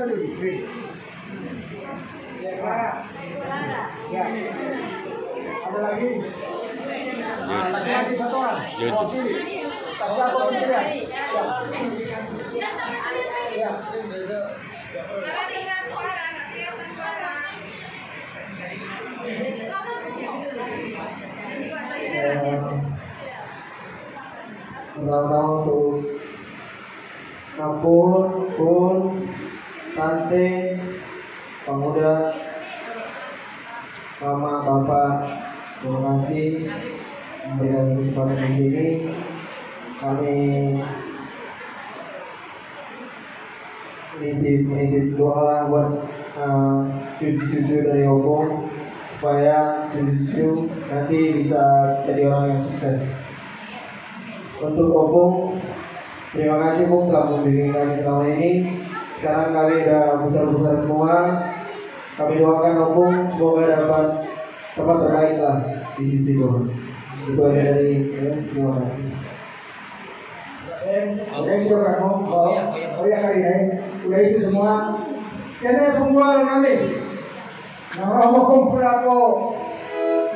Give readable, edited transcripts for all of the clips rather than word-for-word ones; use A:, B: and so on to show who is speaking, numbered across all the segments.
A: Ya. Ada lagi? Nah, laki-laki satu orang. Mewakili. Kasih aku ya. Ya.
B: Pertama untuk Ampun, Pun, Tante, Pemuda, Mama, Bapak, terima kasih memberikan kesempatan di sini. Kami menitip doa buat cucu-cucu dari Opung supaya cucu-cucu nanti bisa jadi orang yang sukses. Untuk Opung, terima kasih Bung telah membimbing kami selama ini. Sekarang kami udah besar-besar semua. Kami doakan Opung semoga dapat tempat terbaik lah di sisi Tuhan. Itu aja dari saya. Terima kasih.
A: Oh ya kali ini, udah itu semua. Kena pembual kami. Nah orang kumpul aku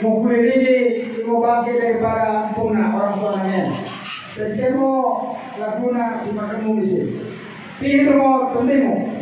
A: kumpul ini mau bangkit daripada punah orang tuanya. Jadi mau laguna si makamu di sini. Pilih mau tendimu.